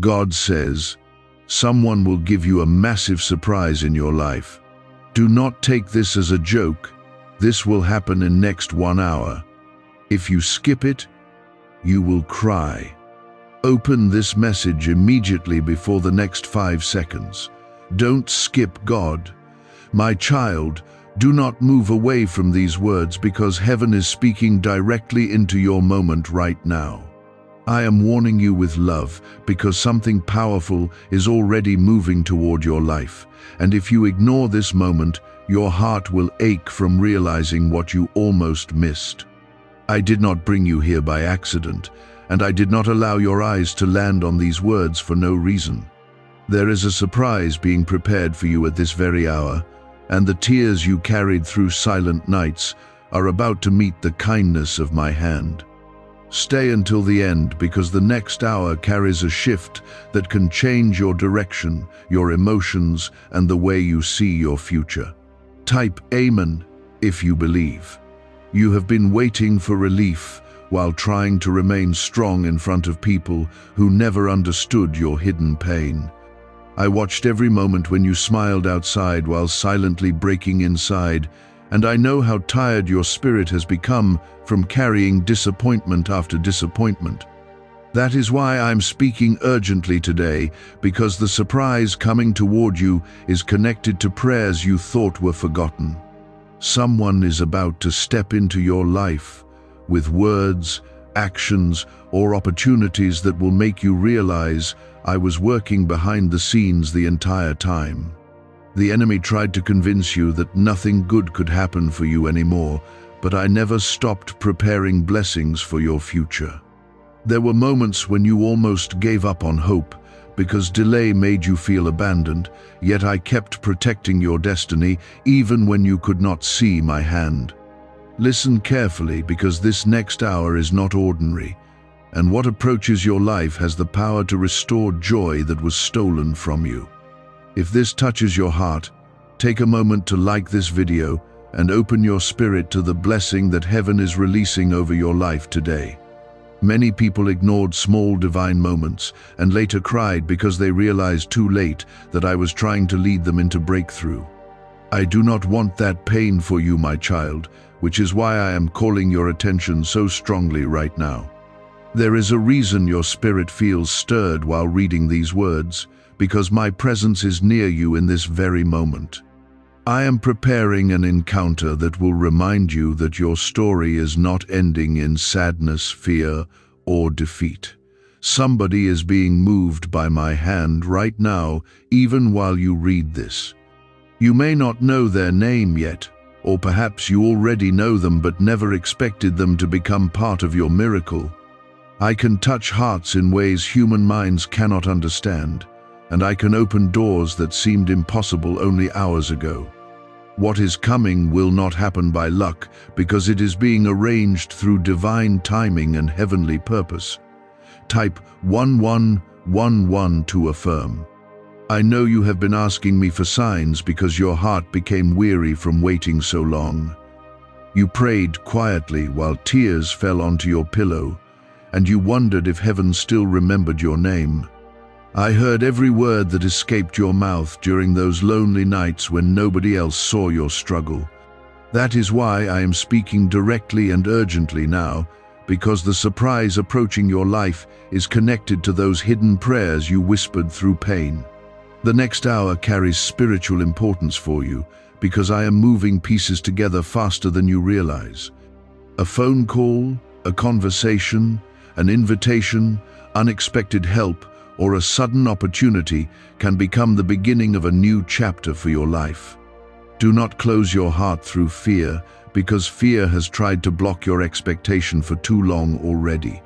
God says, someone will give you a massive surprise in your life. Do not take this as a joke. This will happen in next 1 hour. If you skip it, you will cry. Open this message immediately before the next 5 seconds. Don't skip God. My child, do not move away from these words because heaven is speaking directly into your moment right now. I am warning you with love because something powerful is already moving toward your life. And if you ignore this moment, your heart will ache from realizing what you almost missed. I did not bring you here by accident, and I did not allow your eyes to land on these words for no reason. There is a surprise being prepared for you at this very hour, and the tears you carried through silent nights are about to meet the kindness of my hand. Stay until the end because the next hour carries a shift that can change your direction, your emotions, and the way you see your future. Type Amen if you believe. You have been waiting for relief while trying to remain strong in front of people who never understood your hidden pain. I watched every moment when you smiled outside while silently breaking inside, and I know how tired your spirit has become from carrying disappointment after disappointment. That is why I'm speaking urgently today, because the surprise coming toward you is connected to prayers you thought were forgotten. Someone is about to step into your life with words, actions, or opportunities that will make you realize I was working behind the scenes the entire time. The enemy tried to convince you that nothing good could happen for you anymore, but I never stopped preparing blessings for your future. There were moments when you almost gave up on hope because delay made you feel abandoned, yet I kept protecting your destiny even when you could not see my hand. Listen carefully because this next hour is not ordinary, and what approaches your life has the power to restore joy that was stolen from you. If this touches your heart, take a moment to like this video and open your spirit to the blessing that heaven is releasing over your life today. Many people ignored small divine moments and later cried because they realized too late that I was trying to lead them into breakthrough. I do not want that pain for you, my child, which is why I am calling your attention so strongly right now. There is a reason your spirit feels stirred while reading these words, because my presence is near you in this very moment. I am preparing an encounter that will remind you that your story is not ending in sadness, fear, or defeat. Somebody is being moved by my hand right now, even while you read this. You may not know their name yet, or perhaps you already know them but never expected them to become part of your miracle. I can touch hearts in ways human minds cannot understand, and I can open doors that seemed impossible only hours ago. What is coming will not happen by luck because it is being arranged through divine timing and heavenly purpose. Type 1111 to affirm. I know you have been asking me for signs because your heart became weary from waiting so long. You prayed quietly while tears fell onto your pillow, and you wondered if heaven still remembered your name. I heard every word that escaped your mouth during those lonely nights when nobody else saw your struggle. That is why I am speaking directly and urgently now, because the surprise approaching your life is connected to those hidden prayers you whispered through pain. The next hour carries spiritual importance for you, because I am moving pieces together faster than you realize. A phone call, a conversation, an invitation, unexpected help, or a sudden opportunity can become the beginning of a new chapter for your life. Do not close your heart through fear, because fear has tried to block your expectation for too long already.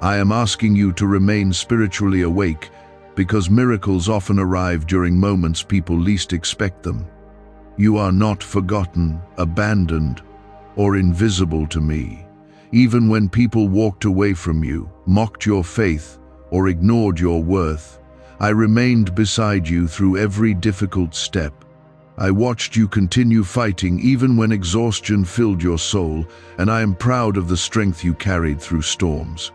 I am asking you to remain spiritually awake, because miracles often arrive during moments people least expect them. You are not forgotten, abandoned, or invisible to me. Even when people walked away from you, mocked your faith, or ignored your worth, I remained beside you through every difficult step. I watched you continue fighting even when exhaustion filled your soul, and I am proud of the strength you carried through storms.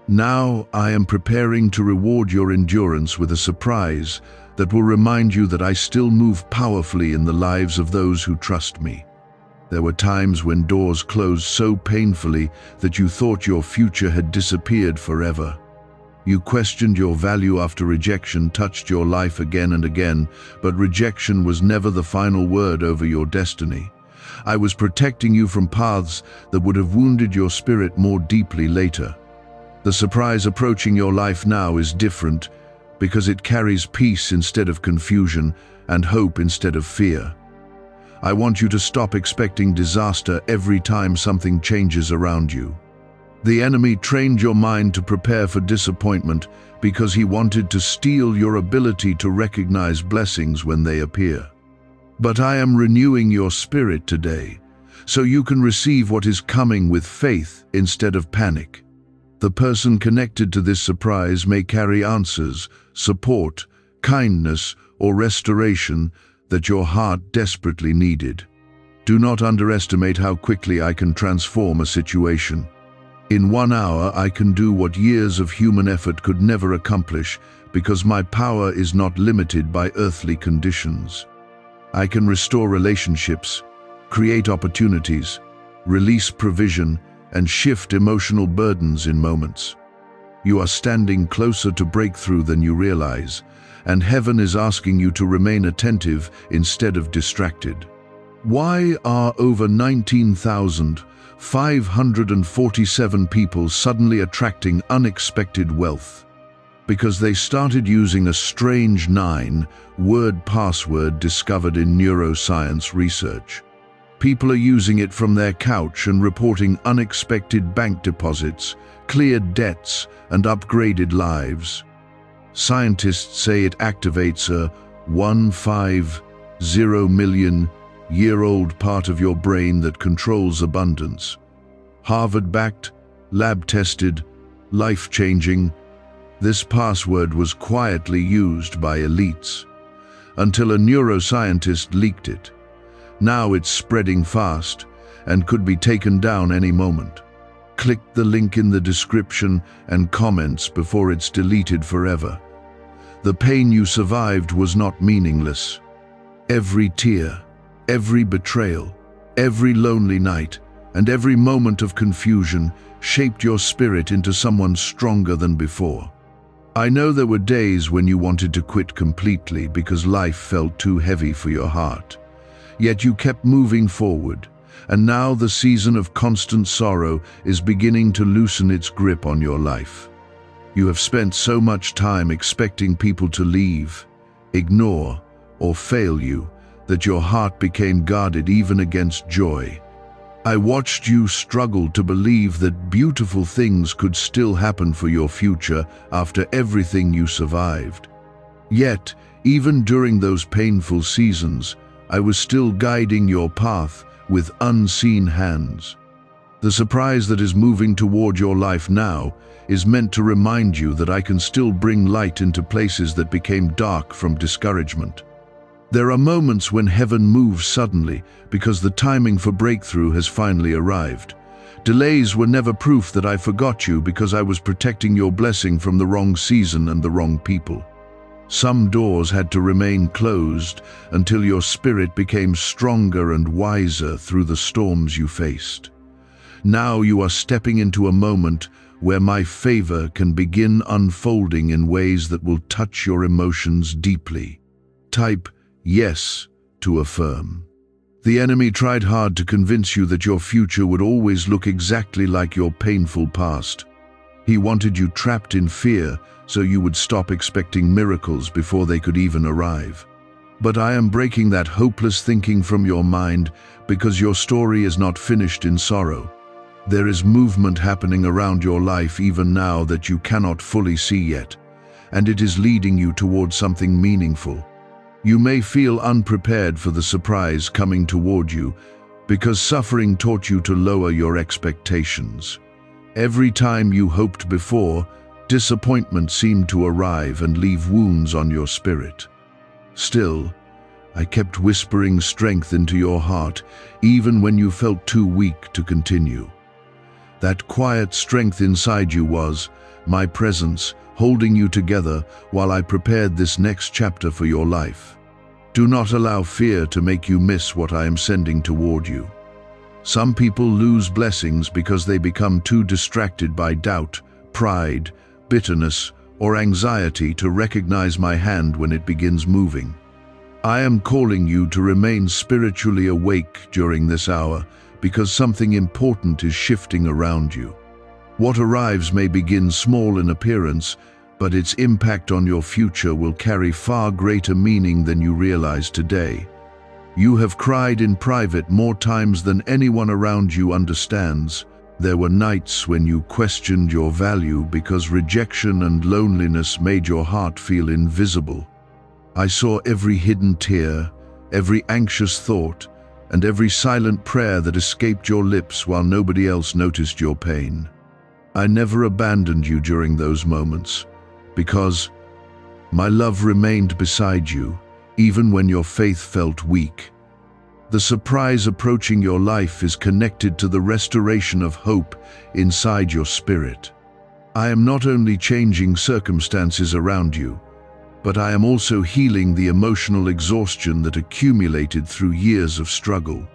Now I am preparing to reward your endurance with a surprise that will remind you that I still move powerfully in the lives of those who trust me. There were times when doors closed so painfully that you thought your future had disappeared forever. You questioned your value after rejection touched your life again and again, but rejection was never the final word over your destiny. I was protecting you from paths that would have wounded your spirit more deeply later. The surprise approaching your life now is different because it carries peace instead of confusion and hope instead of fear. I want you to stop expecting disaster every time something changes around you. The enemy trained your mind to prepare for disappointment because he wanted to steal your ability to recognize blessings when they appear. But I am renewing your spirit today, so you can receive what is coming with faith instead of panic. The person connected to this surprise may carry answers, support, kindness, or restoration that your heart desperately needed. Do not underestimate how quickly I can transform a situation. In 1 hour, I can do what years of human effort could never accomplish because my power is not limited by earthly conditions. I can restore relationships, create opportunities, release provision, and shift emotional burdens in moments. You are standing closer to breakthrough than you realize, and heaven is asking you to remain attentive instead of distracted. Why are over 19,547 people suddenly attracting unexpected wealth? Because they started using a strange 9-word password discovered in neuroscience research. People are using it from their couch and reporting unexpected bank deposits, cleared debts, and upgraded lives. Scientists say it activates a 150-million-year-old part of your brain that controls abundance. Harvard-backed, lab-tested, life-changing, this password was quietly used by elites until a neuroscientist leaked it. Now it's spreading fast and could be taken down any moment. Click the link in the description and comments before it's deleted forever. The pain you survived was not meaningless. Every tear, every betrayal, every lonely night, and every moment of confusion shaped your spirit into someone stronger than before. I know there were days when you wanted to quit completely because life felt too heavy for your heart. Yet you kept moving forward, and now the season of constant sorrow is beginning to loosen its grip on your life. You have spent so much time expecting people to leave, ignore, or fail you that your heart became guarded even against joy. I watched you struggle to believe that beautiful things could still happen for your future after everything you survived. Yet, even during those painful seasons, I was still guiding your path with unseen hands. The surprise that is moving toward your life now is meant to remind you that I can still bring light into places that became dark from discouragement. There are moments when heaven moves suddenly because the timing for breakthrough has finally arrived. Delays were never proof that I forgot you because I was protecting your blessing from the wrong season and the wrong people. Some doors had to remain closed until your spirit became stronger and wiser through the storms you faced. Now you are stepping into a moment where my favor can begin unfolding in ways that will touch your emotions deeply. Type yes to affirm. The enemy tried hard to convince you that your future would always look exactly like your painful past. He wanted you trapped in fear so you would stop expecting miracles before they could even arrive. But I am breaking that hopeless thinking from your mind because your story is not finished in sorrow. There is movement happening around your life even now that you cannot fully see yet, and it is leading you towards something meaningful. You may feel unprepared for the surprise coming toward you because suffering taught you to lower your expectations. Every time you hoped before, disappointment seemed to arrive and leave wounds on your spirit. Still, I kept whispering strength into your heart even when you felt too weak to continue. That quiet strength inside you was my presence, holding you together while I prepared this next chapter for your life. Do not allow fear to make you miss what I am sending toward you. Some people lose blessings because they become too distracted by doubt, pride, bitterness, or anxiety to recognize my hand when it begins moving. I am calling you to remain spiritually awake during this hour because something important is shifting around you. What arrives may begin small in appearance, but its impact on your future will carry far greater meaning than you realize today. You have cried in private more times than anyone around you understands. There were nights when you questioned your value because rejection and loneliness made your heart feel invisible. I saw every hidden tear, every anxious thought, and every silent prayer that escaped your lips while nobody else noticed your pain. I never abandoned you during those moments, because my love remained beside you, even when your faith felt weak. The surprise approaching your life is connected to the restoration of hope inside your spirit. I am not only changing circumstances around you, but I am also healing the emotional exhaustion that accumulated through years of struggle.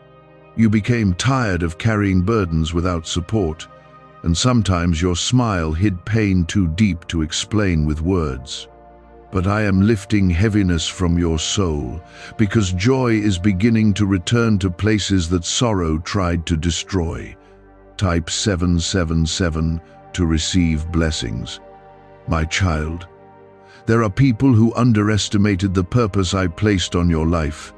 You became tired of carrying burdens without support, and sometimes your smile hid pain too deep to explain with words. But I am lifting heaviness from your soul, because joy is beginning to return to places that sorrow tried to destroy. Type 777 to receive blessings. My child, there are people who underestimated the purpose I placed on your life.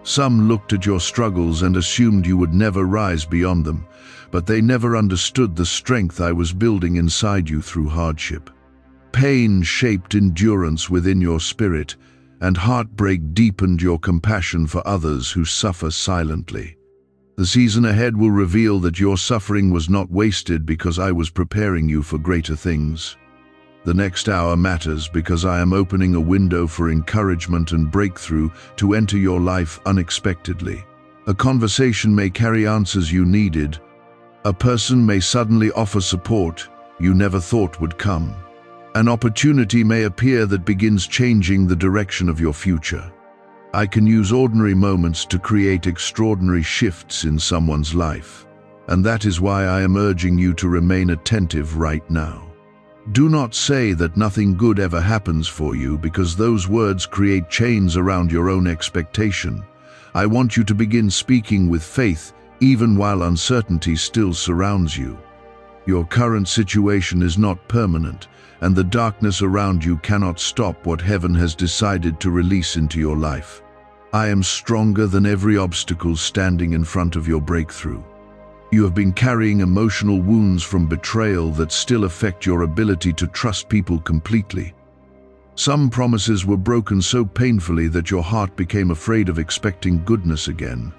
Some looked at your struggles and assumed you would never rise beyond them, but they never understood the strength I was building inside you through hardship. Pain shaped endurance within your spirit, and heartbreak deepened your compassion for others who suffer silently. The season ahead will reveal that your suffering was not wasted because I was preparing you for greater things. The next hour matters because I am opening a window for encouragement and breakthrough to enter your life unexpectedly. A conversation may carry answers you needed. A person may suddenly offer support you never thought would come. An opportunity may appear that begins changing the direction of your future. I can use ordinary moments to create extraordinary shifts in someone's life, and that is why I am urging you to remain attentive right now. Do not say that nothing good ever happens for you, because those words create chains around your own expectation. I want you to begin speaking with faith, even while uncertainty still surrounds you. Your current situation is not permanent, and the darkness around you cannot stop what heaven has decided to release into your life. I am stronger than every obstacle standing in front of your breakthrough. You have been carrying emotional wounds from betrayal that still affect your ability to trust people completely. Some promises were broken so painfully that your heart became afraid of expecting goodness again.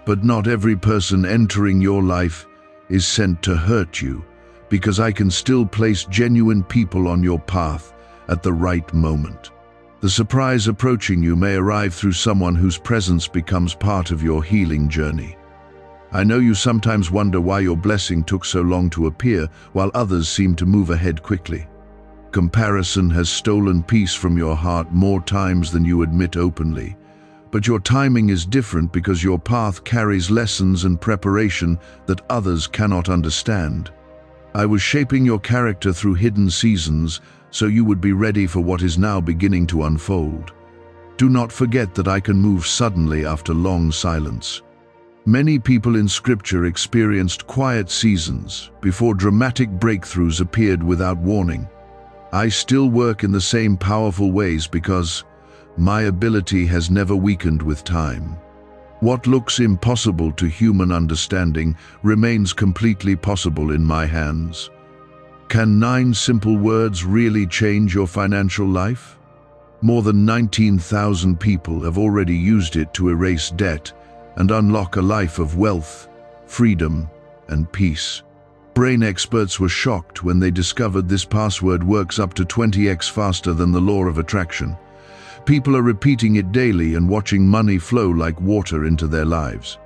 But not every person entering your life is sent to hurt you, because I can still place genuine people on your path at the right moment. The surprise approaching you may arrive through someone whose presence becomes part of your healing journey. I know you sometimes wonder why your blessing took so long to appear while others seem to move ahead quickly. Comparison has stolen peace from your heart more times than you admit openly. But your timing is different because your path carries lessons and preparation that others cannot understand. I was shaping your character through hidden seasons so you would be ready for what is now beginning to unfold. Do not forget that I can move suddenly after long silence. Many people in Scripture experienced quiet seasons before dramatic breakthroughs appeared without warning. I still work in the same powerful ways because my ability has never weakened with time. What looks impossible to human understanding remains completely possible in my hands. Can 9 simple words really change your financial life? More than 19,000 people have already used it to erase debt and unlock a life of wealth, freedom, and peace. Brain experts were shocked when they discovered this password works up to 20x faster than the law of attraction. People are repeating it daily and watching money flow like water into their lives.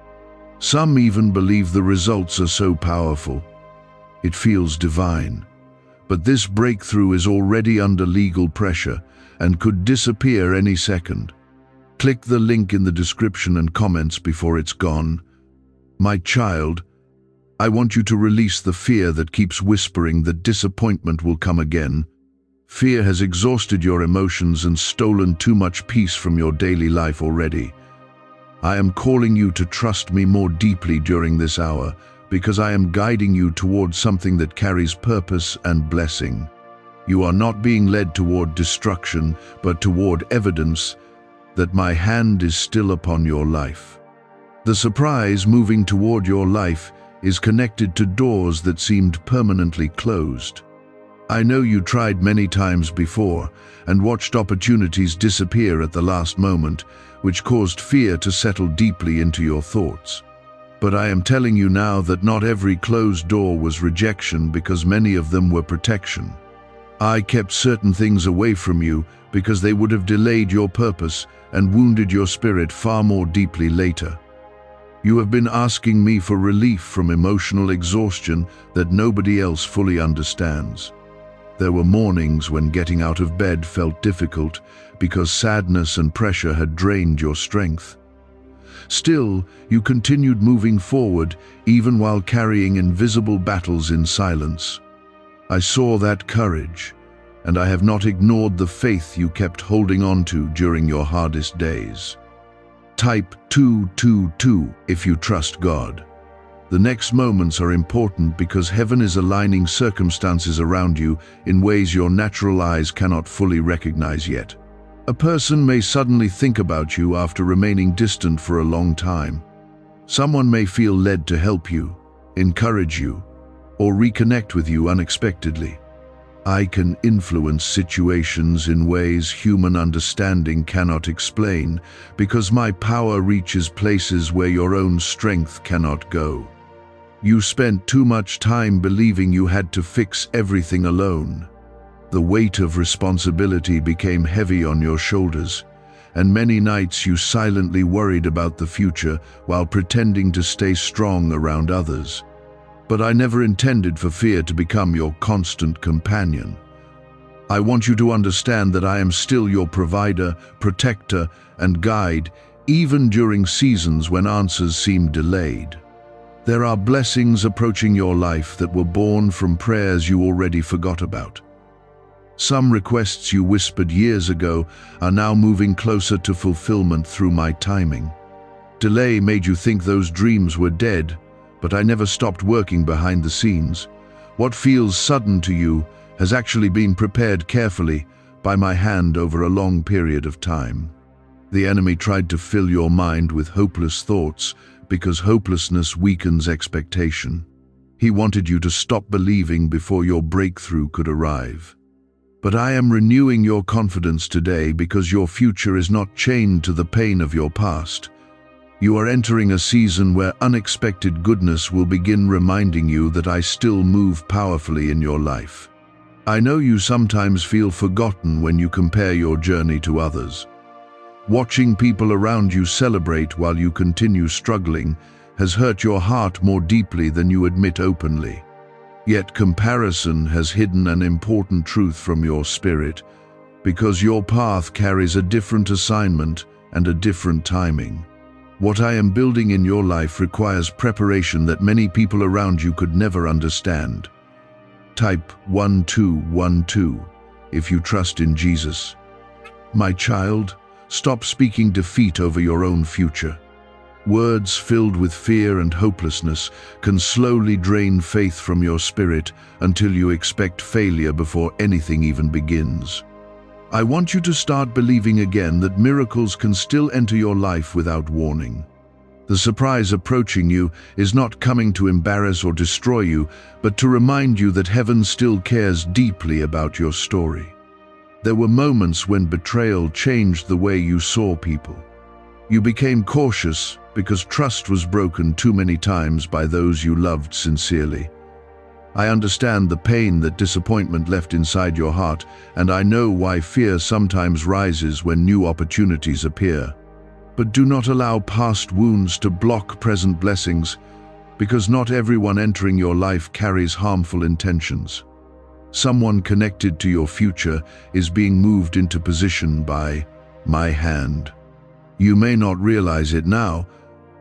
Some even believe the results are so powerful It feels divine. But this breakthrough is already under legal pressure and could disappear any second. Click the link in the description and comments before it's gone. My child, I want you to release the fear that keeps whispering that disappointment will come again. Fear has exhausted your emotions and stolen too much peace from your daily life already. I am calling you to trust me more deeply during this hour, because I am guiding you towards something that carries purpose and blessing. You are not being led toward destruction, but toward evidence that my hand is still upon your life. The surprise moving toward your life is connected to doors that seemed permanently closed. I know you tried many times before and watched opportunities disappear at the last moment, which caused fear to settle deeply into your thoughts. But I am telling you now that not every closed door was rejection, because many of them were protection. I kept certain things away from you because they would have delayed your purpose and wounded your spirit far more deeply later. You have been asking me for relief from emotional exhaustion that nobody else fully understands. There were mornings when getting out of bed felt difficult because sadness and pressure had drained your strength. Still, you continued moving forward even while carrying invisible battles in silence. I saw that courage, and I have not ignored the faith you kept holding on to during your hardest days. Type 222 if you trust God. The next moments are important because heaven is aligning circumstances around you in ways your natural eyes cannot fully recognize yet. A person may suddenly think about you after remaining distant for a long time. Someone may feel led to help you, encourage you, or reconnect with you unexpectedly. I can influence situations in ways human understanding cannot explain, because my power reaches places where your own strength cannot go. You spent too much time believing you had to fix everything alone. The weight of responsibility became heavy on your shoulders, and many nights you silently worried about the future while pretending to stay strong around others. But I never intended for fear to become your constant companion. I want you to understand that I am still your provider, protector, and guide, even during seasons when answers seem delayed. There are blessings approaching your life that were born from prayers you already forgot about. Some requests you whispered years ago are now moving closer to fulfillment through my timing. Delay made you think those dreams were dead, but I never stopped working behind the scenes. What feels sudden to you has actually been prepared carefully by my hand over a long period of time. The enemy tried to fill your mind with hopeless thoughts because hopelessness weakens expectation. He wanted you to stop believing before your breakthrough could arrive. But I am renewing your confidence today because your future is not chained to the pain of your past. You are entering a season where unexpected goodness will begin reminding you that I still move powerfully in your life. I know you sometimes feel forgotten when you compare your journey to others. Watching people around you celebrate while you continue struggling has hurt your heart more deeply than you admit openly. Yet comparison has hidden an important truth from your spirit, because your path carries a different assignment and a different timing. What I am building in your life requires preparation that many people around you could never understand. Type 1212 if you trust in Jesus. My child, stop speaking defeat over your own future. Words filled with fear and hopelessness can slowly drain faith from your spirit until you expect failure before anything even begins. I want you to start believing again that miracles can still enter your life without warning. The surprise approaching you is not coming to embarrass or destroy you, but to remind you that heaven still cares deeply about your story. There were moments when betrayal changed the way you saw people. You became cautious because trust was broken too many times by those you loved sincerely. I understand the pain that disappointment left inside your heart, and I know why fear sometimes rises when new opportunities appear. But do not allow past wounds to block present blessings, because not everyone entering your life carries harmful intentions. Someone connected to your future is being moved into position by my hand. You may not realize it now,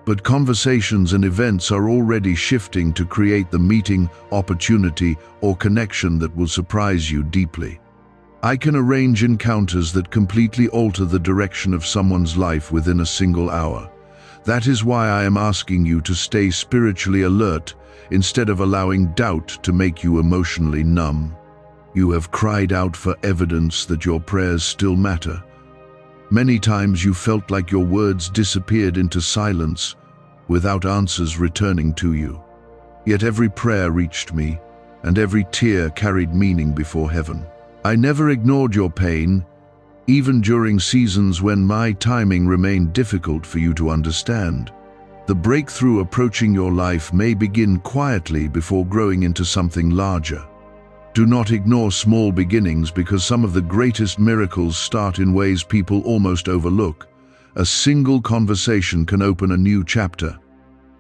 but conversations and events are already shifting to create the meeting, opportunity, or connection that will surprise you deeply. I can arrange encounters that completely alter the direction of someone's life within a single hour. That is why I am asking you to stay spiritually alert instead of allowing doubt to make you emotionally numb. You have cried out for evidence that your prayers still matter. Many times you felt like your words disappeared into silence without answers returning to you. Yet every prayer reached me, and every tear carried meaning before heaven. I never ignored your pain, even during seasons when my timing remained difficult for you to understand. The breakthrough approaching your life may begin quietly before growing into something larger. Do not ignore small beginnings, because some of the greatest miracles start in ways people almost overlook. A single conversation can open a new chapter.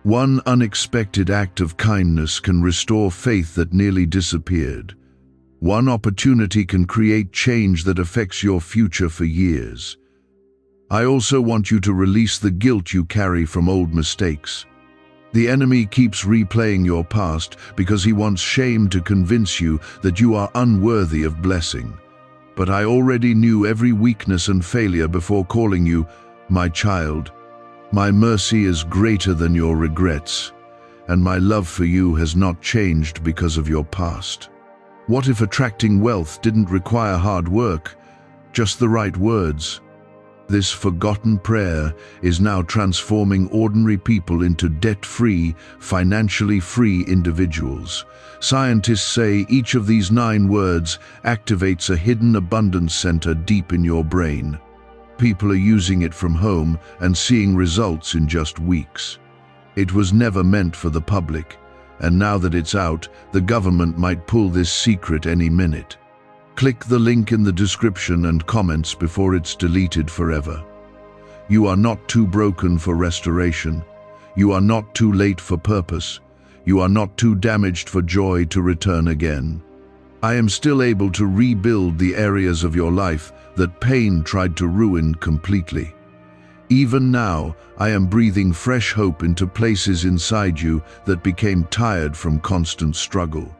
One unexpected act of kindness can restore faith that nearly disappeared. One opportunity can create change that affects your future for years. I also want you to release the guilt you carry from old mistakes. The enemy keeps replaying your past because he wants shame to convince you that you are unworthy of blessing. But I already knew every weakness and failure before calling you my child. My mercy is greater than your regrets, and my love for you has not changed because of your past. What if attracting wealth didn't require hard work, just the right words? This forgotten prayer is now transforming ordinary people into debt-free, financially free individuals. Scientists say each of these 9 words activates a hidden abundance center deep in your brain. People are using it from home and seeing results in just weeks. It was never meant for the public, and now that it's out, the government might pull this secret any minute. Click the link in the description and comments before it's deleted forever. You are not too broken for restoration. You are not too late for purpose. You are not too damaged for joy to return again. I am still able to rebuild the areas of your life that pain tried to ruin completely. Even now, I am breathing fresh hope into places inside you that became tired from constant struggle.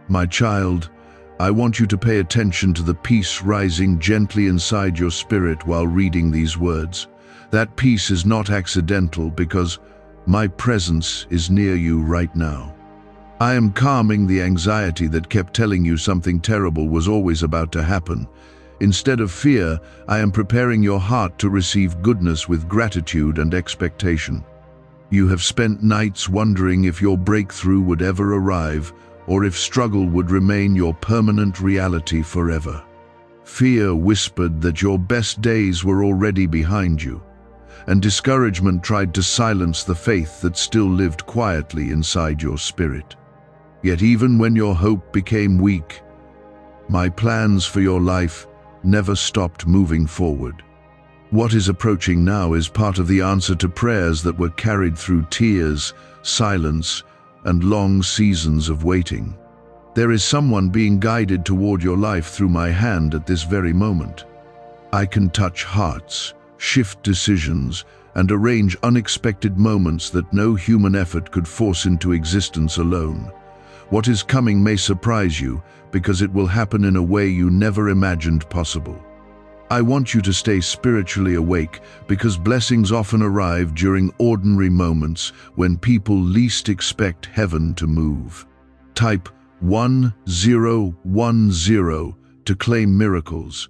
My child, I want you to pay attention to the peace rising gently inside your spirit while reading these words. That peace is not accidental, because my presence is near you right now. I am calming the anxiety that kept telling you something terrible was always about to happen. Instead of fear, I am preparing your heart to receive goodness with gratitude and expectation. You have spent nights wondering if your breakthrough would ever arrive, or if struggle would remain your permanent reality forever. Fear whispered that your best days were already behind you, and discouragement tried to silence the faith that still lived quietly inside your spirit. Yet even when your hope became weak, my plans for your life never stopped moving forward. What is approaching now is part of the answer to prayers that were carried through tears, silence, and long seasons of waiting. There is someone being guided toward your life through my hand at this very moment. I can touch hearts, shift decisions, and arrange unexpected moments that no human effort could force into existence alone. What is coming may surprise you, because it will happen in a way you never imagined possible. I want you to stay spiritually awake, because blessings often arrive during ordinary moments when people least expect heaven to move. Type 1010 to claim miracles.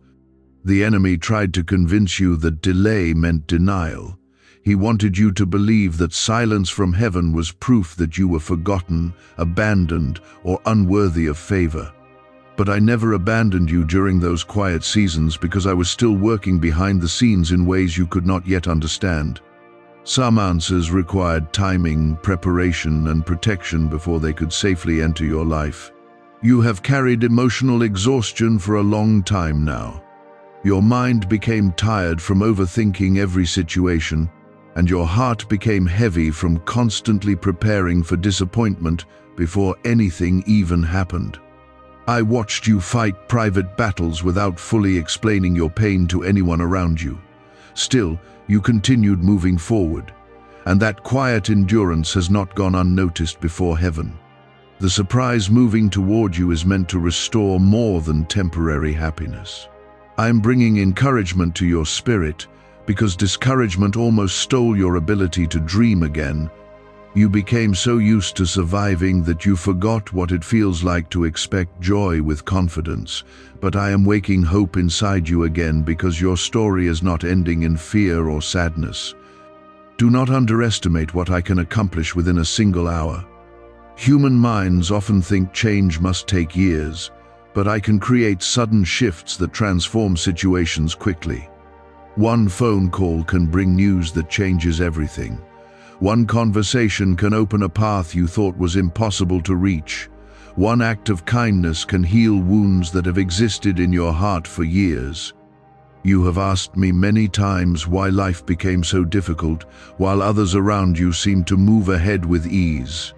The enemy tried to convince you that delay meant denial. He wanted you to believe that silence from heaven was proof that you were forgotten, abandoned, or unworthy of favor. But I never abandoned you during those quiet seasons, because I was still working behind the scenes in ways you could not yet understand. Some answers required timing, preparation, and protection before they could safely enter your life. You have carried emotional exhaustion for a long time now. Your mind became tired from overthinking every situation, and your heart became heavy from constantly preparing for disappointment before anything even happened. I watched you fight private battles without fully explaining your pain to anyone around you. Still, you continued moving forward, and that quiet endurance has not gone unnoticed before heaven. The surprise moving toward you is meant to restore more than temporary happiness. I am bringing encouragement to your spirit, because discouragement almost stole your ability to dream again. You became so used to surviving that you forgot what it feels like to expect joy with confidence. But I am waking hope inside you again, because your story is not ending in fear or sadness. Do not underestimate what I can accomplish within a single hour. Human minds often think change must take years, but I can create sudden shifts that transform situations quickly. One phone call can bring news that changes everything. One conversation can open a path you thought was impossible to reach. One act of kindness can heal wounds that have existed in your heart for years. You have asked me many times why life became so difficult, while others around you seemed to move ahead with ease.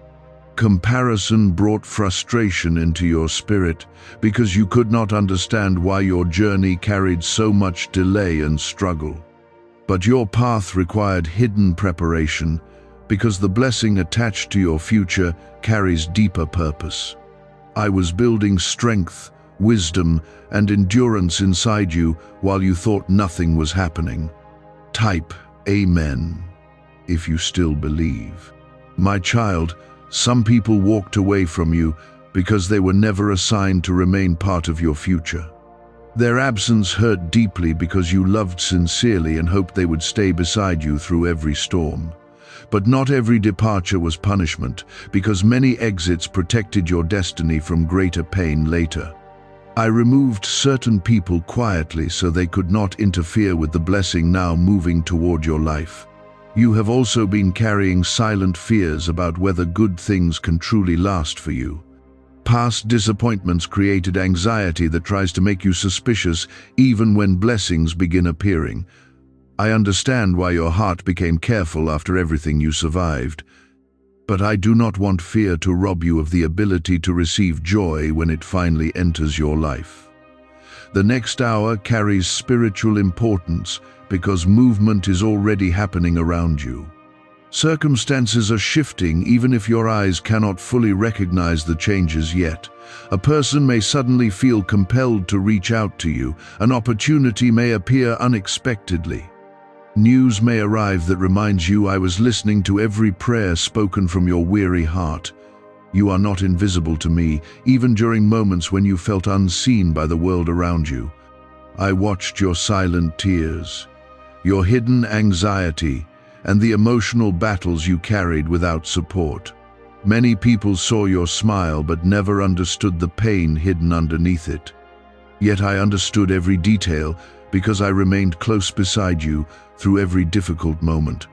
Comparison brought frustration into your spirit, because you could not understand why your journey carried so much delay and struggle. But your path required hidden preparation, because the blessing attached to your future carries deeper purpose. I was building strength, wisdom, and endurance inside you while you thought nothing was happening. Type Amen if you still believe. My child, some people walked away from you because they were never assigned to remain part of your future. Their absence hurt deeply because you loved sincerely and hoped they would stay beside you through every storm. But not every departure was punishment, because many exits protected your destiny from greater pain later. I removed certain people quietly so they could not interfere with the blessing now moving toward your life. You have also been carrying silent fears about whether good things can truly last for you. Past disappointments created anxiety that tries to make you suspicious even when blessings begin appearing. I understand why your heart became careful after everything you survived, but I do not want fear to rob you of the ability to receive joy when it finally enters your life. The next hour carries spiritual importance because movement is already happening around you. Circumstances are shifting even if your eyes cannot fully recognize the changes yet. A person may suddenly feel compelled to reach out to you. An opportunity may appear unexpectedly. News may arrive that reminds you, I was listening to every prayer spoken from your weary heart. You are not invisible to me, even during moments when you felt unseen by the world around you. I watched your silent tears, your hidden anxiety, and the emotional battles you carried without support. Many people saw your smile but never understood the pain hidden underneath it. Yet I understood every detail because I remained close beside you through every difficult moment.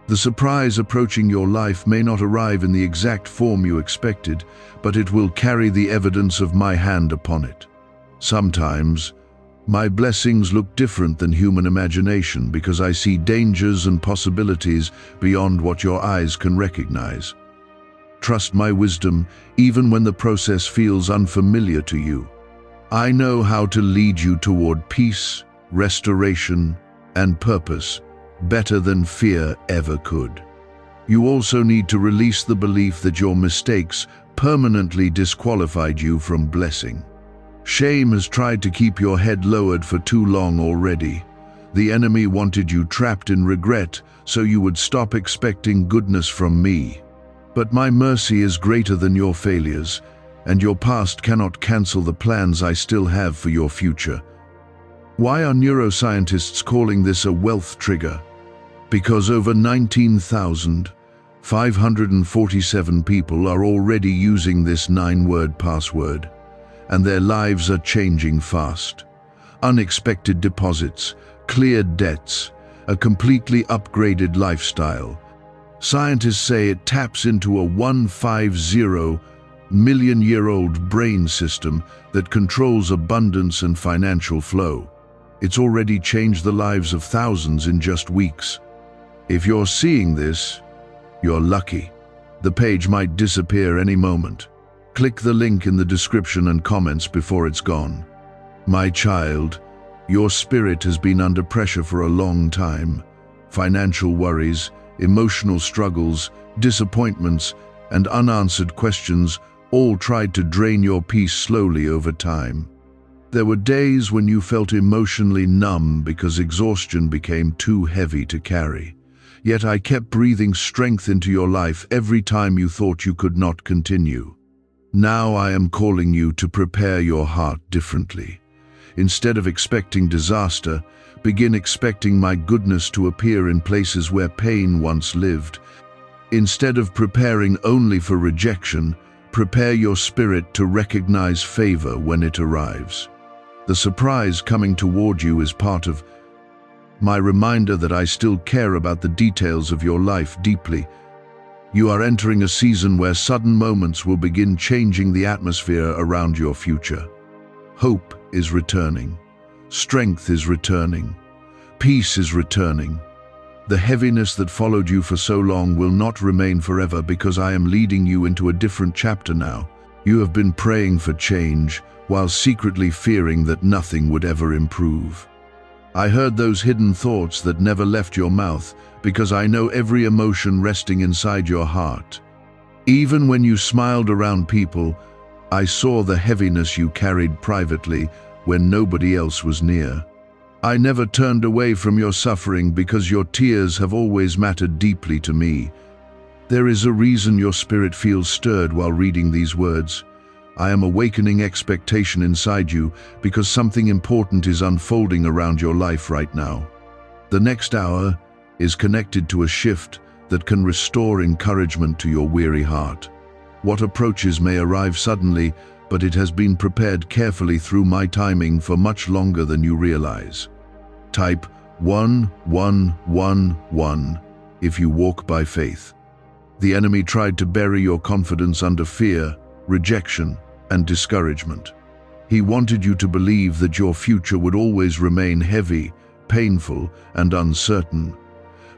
The surprise approaching your life may not arrive in the exact form you expected, but it will carry the evidence of my hand upon it. Sometimes, my blessings look different than human imagination because I see dangers and possibilities beyond what your eyes can recognize. Trust my wisdom even when the process feels unfamiliar to you. I know how to lead you toward peace, restoration, and purpose better than fear ever could. You also need to release the belief that your mistakes permanently disqualified you from blessing. Shame has tried to keep your head lowered for too long already. The enemy wanted you trapped in regret so you would stop expecting goodness from me. But my mercy is greater than your failures, and your past cannot cancel the plans I still have for your future. Why are neuroscientists calling this a wealth trigger? Because over 19,547 people are already using this 9-word password, and their lives are changing fast. Unexpected deposits, cleared debts, a completely upgraded lifestyle. Scientists say it taps into a 150-million-year-old brain system that controls abundance and financial flow. It's already changed the lives of thousands in just weeks. If you're seeing this, you're lucky. The page might disappear any moment. Click the link in the description and comments before it's gone. My child, your spirit has been under pressure for a long time. Financial worries, emotional struggles, disappointments, and unanswered questions all tried to drain your peace slowly over time. There were days when you felt emotionally numb because exhaustion became too heavy to carry. Yet I kept breathing strength into your life every time you thought you could not continue. Now I am calling you to prepare your heart differently. Instead of expecting disaster, begin expecting my goodness to appear in places where pain once lived. Instead of preparing only for rejection, prepare your spirit to recognize favor when it arrives. The surprise coming toward you is part of my reminder that I still care about the details of your life deeply. You are entering a season where sudden moments will begin changing the atmosphere around your future. Hope is returning. Strength is returning. Peace is returning. The heaviness that followed you for so long will not remain forever because I am leading you into a different chapter now. You have been praying for change while secretly fearing that nothing would ever improve. I heard those hidden thoughts that never left your mouth because I know every emotion resting inside your heart. Even when you smiled around people, I saw the heaviness you carried privately when nobody else was near. I never turned away from your suffering because your tears have always mattered deeply to me. There is a reason your spirit feels stirred while reading these words. I am awakening expectation inside you because something important is unfolding around your life right now. The next hour is connected to a shift that can restore encouragement to your weary heart. What approaches may arrive suddenly, but it has been prepared carefully through my timing for much longer than you realize. Type 1111 if you walk by faith. The enemy tried to bury your confidence under fear, rejection, and discouragement. He wanted you to believe that your future would always remain heavy, painful, and uncertain.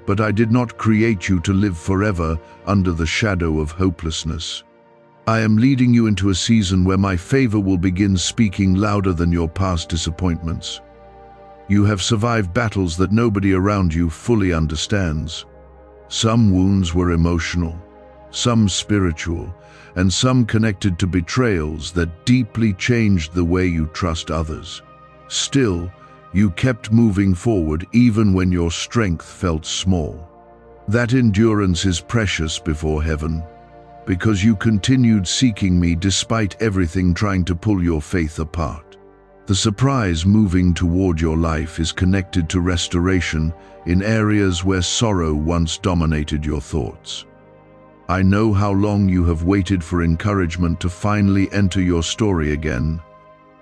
But I did not create you to live forever under the shadow of hopelessness. I am leading you into a season where my favor will begin speaking louder than your past disappointments. You have survived battles that nobody around you fully understands. Some wounds were emotional, some spiritual, and some connected to betrayals that deeply changed the way you trust others. Still, you kept moving forward even when your strength felt small. That endurance is precious before heaven, because you continued seeking me despite everything trying to pull your faith apart. The surprise moving toward your life is connected to restoration in areas where sorrow once dominated your thoughts. I know how long you have waited for encouragement to finally enter your story again.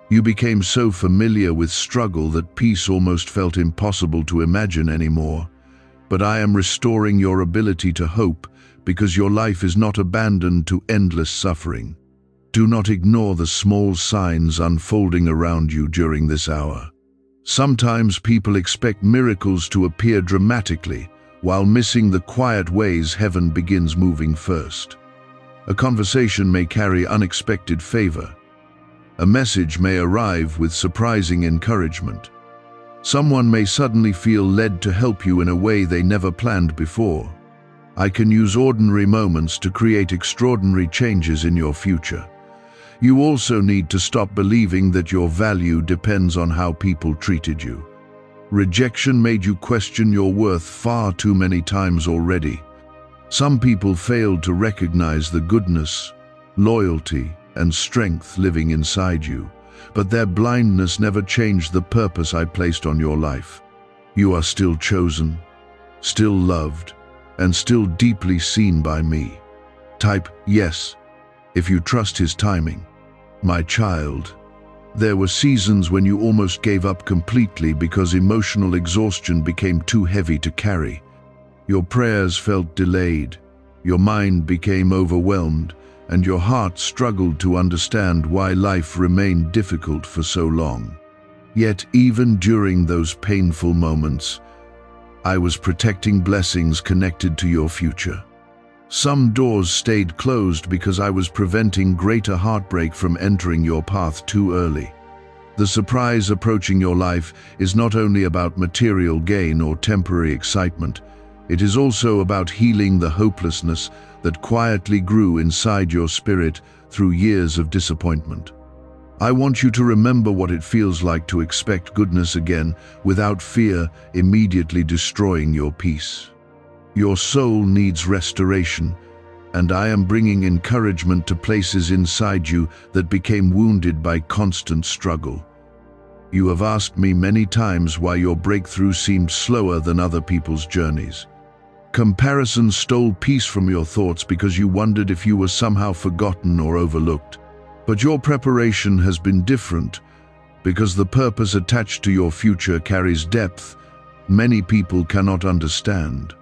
You became so familiar with struggle that peace almost felt impossible to imagine anymore. But I am restoring your ability to hope because your life is not abandoned to endless suffering. Do not ignore the small signs unfolding around you during this hour. Sometimes people expect miracles to appear dramatically, while missing the quiet ways heaven begins moving first. A conversation may carry unexpected favor. A message may arrive with surprising encouragement. Someone may suddenly feel led to help you in a way they never planned before. I can use ordinary moments to create extraordinary changes in your future. You also need to stop believing that your value depends on how people treated you. Rejection made you question your worth far too many times already. Some people failed to recognize the goodness, loyalty, and strength living inside you, but their blindness never changed the purpose I placed on your life. You are still chosen, still loved, and still deeply seen by me. Type yes if you trust His timing. My child, there were seasons when you almost gave up completely because emotional exhaustion became too heavy to carry. Your prayers felt delayed, your mind became overwhelmed, and your heart struggled to understand why life remained difficult for so long. Yet even during those painful moments, I was protecting blessings connected to your future. Some doors stayed closed because I was preventing greater heartbreak from entering your path too early. The surprise approaching your life is not only about material gain or temporary excitement, it is also about healing the hopelessness that quietly grew inside your spirit through years of disappointment. I want you to remember what it feels like to expect goodness again without fear immediately destroying your peace. Your soul needs restoration, and I am bringing encouragement to places inside you that became wounded by constant struggle. You have asked me many times why your breakthrough seemed slower than other people's journeys. Comparison stole peace from your thoughts because you wondered if you were somehow forgotten or overlooked. But your preparation has been different because the purpose attached to your future carries depth many people cannot understand.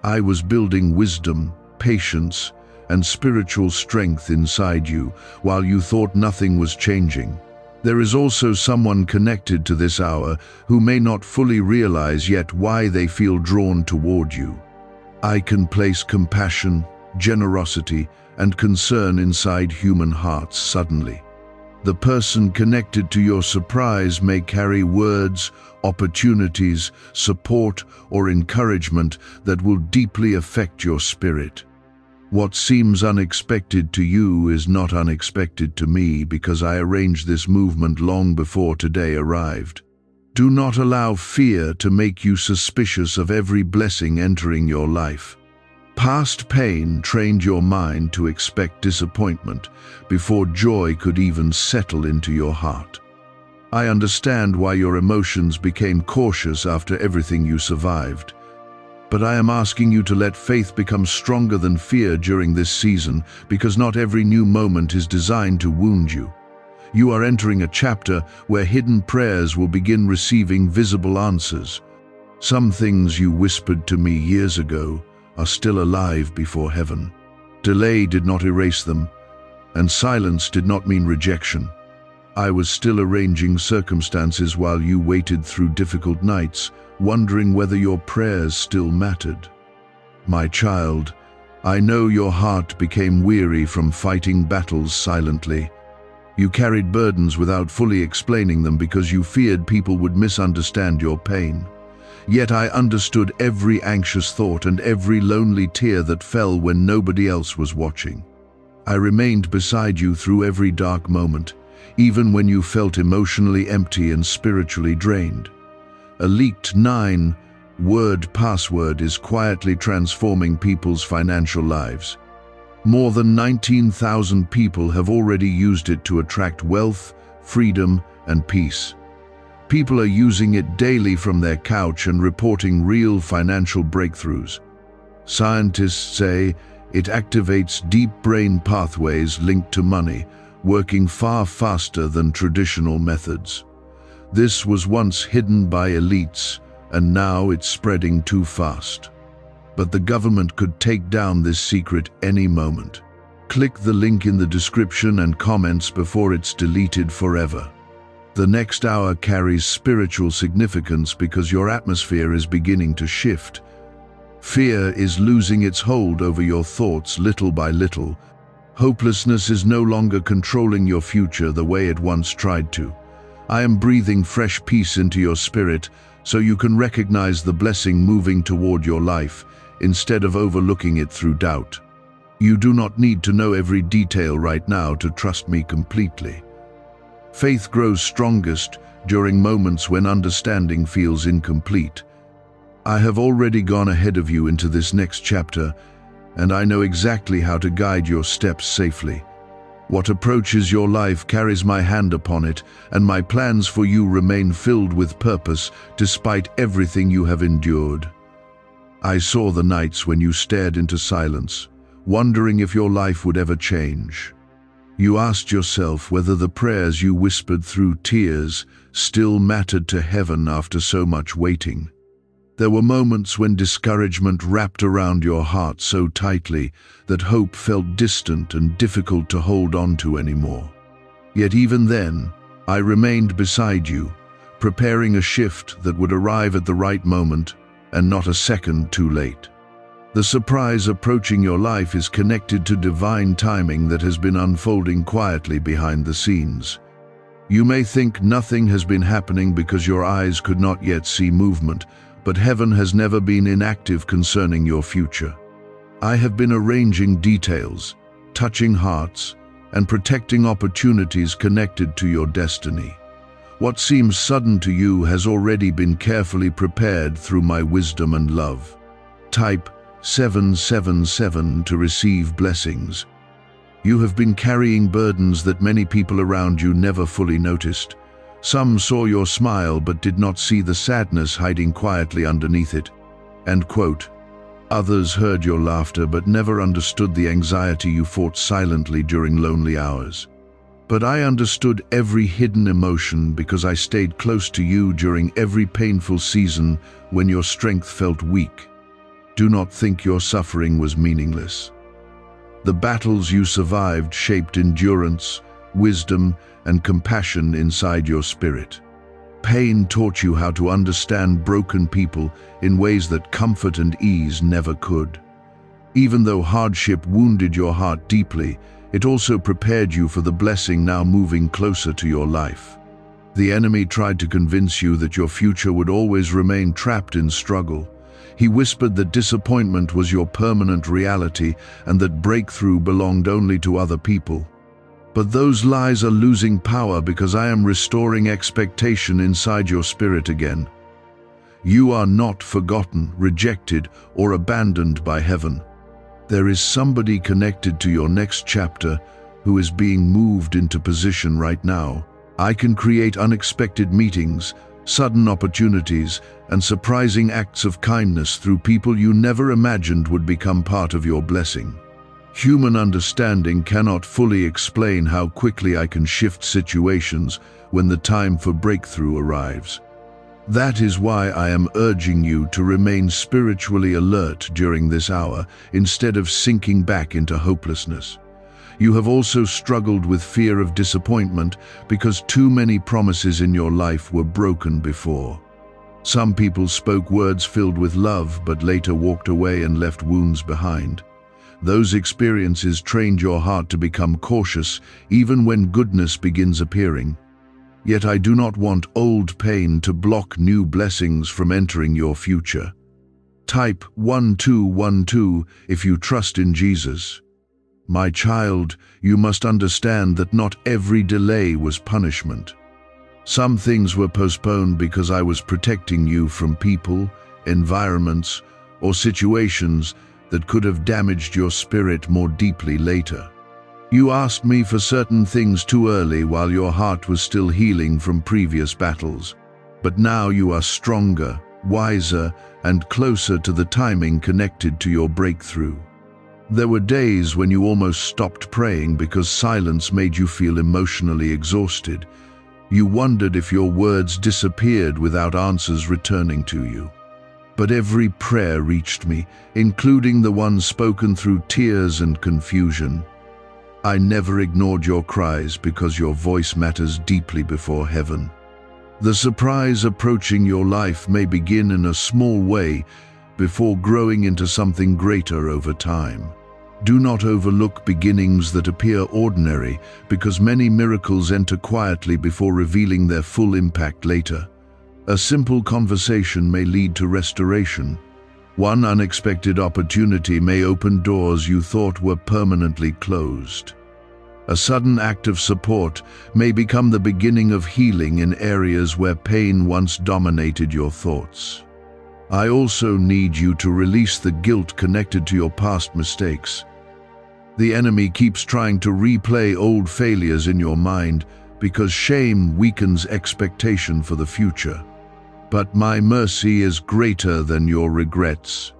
I was building wisdom, patience, and spiritual strength inside you while you thought nothing was changing. There is also someone connected to this hour who may not fully realize yet why they feel drawn toward you. I can place compassion, generosity, and concern inside human hearts suddenly. The person connected to your surprise may carry words, opportunities, support, or encouragement that will deeply affect your spirit. What seems unexpected to you is not unexpected to me because I arranged this movement long before today arrived. Do not allow fear to make you suspicious of every blessing entering your life. Past pain trained your mind to expect disappointment before joy could even settle into your heart. I understand why your emotions became cautious after everything you survived. But I am asking you to let faith become stronger than fear during this season because not every new moment is designed to wound you. You are entering a chapter where hidden prayers will begin receiving visible answers. Some things you whispered to me years ago are still alive before heaven. Delay did not erase them, and silence did not mean rejection. I was still arranging circumstances while you waited through difficult nights, wondering whether your prayers still mattered. My child, I know your heart became weary from fighting battles silently. You carried burdens without fully explaining them because you feared people would misunderstand your pain. Yet I understood every anxious thought and every lonely tear that fell when nobody else was watching. I remained beside you through every dark moment, even when you felt emotionally empty and spiritually drained. A leaked 9-word password is quietly transforming people's financial lives. More than 19,000 people have already used it to attract wealth, freedom, and peace. People are using it daily from their couch and reporting real financial breakthroughs. Scientists say it activates deep brain pathways linked to money, working far faster than traditional methods. This was once hidden by elites, and now it's spreading too fast. But the government could take down this secret any moment. Click the link in the description and comments before it's deleted forever. The next hour carries spiritual significance because your atmosphere is beginning to shift. Fear is losing its hold over your thoughts little by little. Hopelessness is no longer controlling your future the way it once tried to. I am breathing fresh peace into your spirit so you can recognize the blessing moving toward your life instead of overlooking it through doubt. You do not need to know every detail right now to trust me completely. Faith grows strongest during moments when understanding feels incomplete. I have already gone ahead of you into this next chapter, and I know exactly how to guide your steps safely. What approaches your life carries my hand upon it, and my plans for you remain filled with purpose despite everything you have endured. I saw the nights when you stared into silence, wondering if your life would ever change. You asked yourself whether the prayers you whispered through tears still mattered to heaven after so much waiting. There were moments when discouragement wrapped around your heart so tightly that hope felt distant and difficult to hold on to anymore. Yet even then, I remained beside you, preparing a shift that would arrive at the right moment, and not a second too late. The surprise approaching your life is connected to divine timing that has been unfolding quietly behind the scenes. You may think nothing has been happening because your eyes could not yet see movement, but heaven has never been inactive concerning your future. I have been arranging details, touching hearts, and protecting opportunities connected to your destiny. What seems sudden to you has already been carefully prepared through my wisdom and love. Type 777 to receive blessings. You have been carrying burdens that many people around you never fully noticed. Some saw your smile but did not see the sadness hiding quietly underneath it. End quote. Others heard your laughter but never understood the anxiety you fought silently during lonely hours. But I understood every hidden emotion because I stayed close to you during every painful season when your strength felt weak. Do not think your suffering was meaningless. The battles you survived shaped endurance, wisdom, and compassion inside your spirit. Pain taught you how to understand broken people in ways that comfort and ease never could. Even though hardship wounded your heart deeply, it also prepared you for the blessing now moving closer to your life. The enemy tried to convince you that your future would always remain trapped in struggle. He whispered that disappointment was your permanent reality and that breakthrough belonged only to other people. But those lies are losing power because I am restoring expectation inside your spirit again. You are not forgotten, rejected, or abandoned by heaven. There is somebody connected to your next chapter who is being moved into position right now. I can create unexpected meetings, sudden opportunities, and surprising acts of kindness through people you never imagined would become part of your blessing. Human understanding cannot fully explain how quickly I can shift situations when the time for breakthrough arrives. That is why I am urging you to remain spiritually alert during this hour instead of sinking back into hopelessness. You have also struggled with fear of disappointment because too many promises in your life were broken before. Some people spoke words filled with love but later walked away and left wounds behind. Those experiences trained your heart to become cautious even when goodness begins appearing. Yet I do not want old pain to block new blessings from entering your future. Type 1212 if you trust in Jesus. My child, you must understand that not every delay was punishment. Some things were postponed because I was protecting you from people, environments, or situations that could have damaged your spirit more deeply later. You asked me for certain things too early while your heart was still healing from previous battles. But now you are stronger, wiser, and closer to the timing connected to your breakthrough. There were days when you almost stopped praying because silence made you feel emotionally exhausted. You wondered if your words disappeared without answers returning to you. But every prayer reached me, including the ones spoken through tears and confusion. I never ignored your cries because your voice matters deeply before heaven. The surprise approaching your life may begin in a small way before growing into something greater over time. Do not overlook beginnings that appear ordinary because many miracles enter quietly before revealing their full impact later. A simple conversation may lead to restoration. One unexpected opportunity may open doors you thought were permanently closed. A sudden act of support may become the beginning of healing in areas where pain once dominated your thoughts. I also need you to release the guilt connected to your past mistakes. The enemy keeps trying to replay old failures in your mind because shame weakens expectation for the future. But my mercy is greater than your regrets,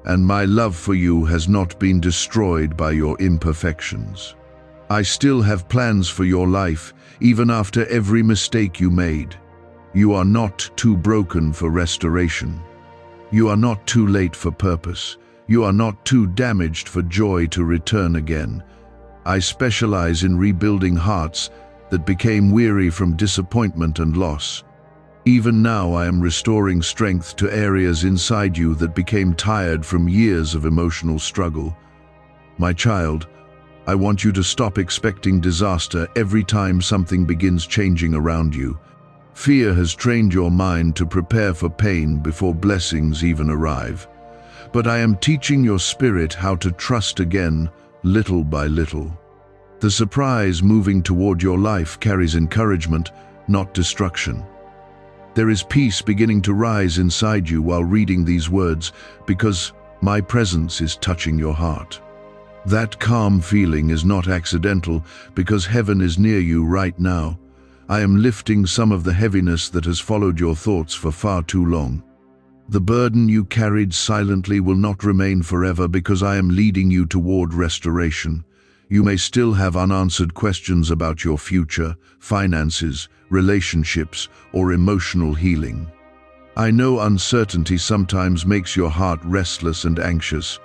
and my love for you has not been destroyed by your imperfections. I still have plans for your life, even after every mistake you made. You are not too broken for restoration. You are not too late for purpose. You are not too damaged for joy to return again. I specialize in rebuilding hearts that became weary from disappointment and loss. Even now I am restoring strength to areas inside you that became tired from years of emotional struggle. My child, I want you to stop expecting disaster every time something begins changing around you. Fear has trained your mind to prepare for pain before blessings even arrive. But I am teaching your spirit how to trust again, little by little. The surprise moving toward your life carries encouragement, not destruction. There is peace beginning to rise inside you while reading these words, because my presence is touching your heart. That calm feeling is not accidental, because heaven is near you right now. I am lifting some of the heaviness that has followed your thoughts for far too long. The burden you carried silently will not remain forever, because I am leading you toward restoration. You may still have unanswered questions about your future, finances, relationships, or emotional healing. I know uncertainty sometimes makes your heart restless and anxious,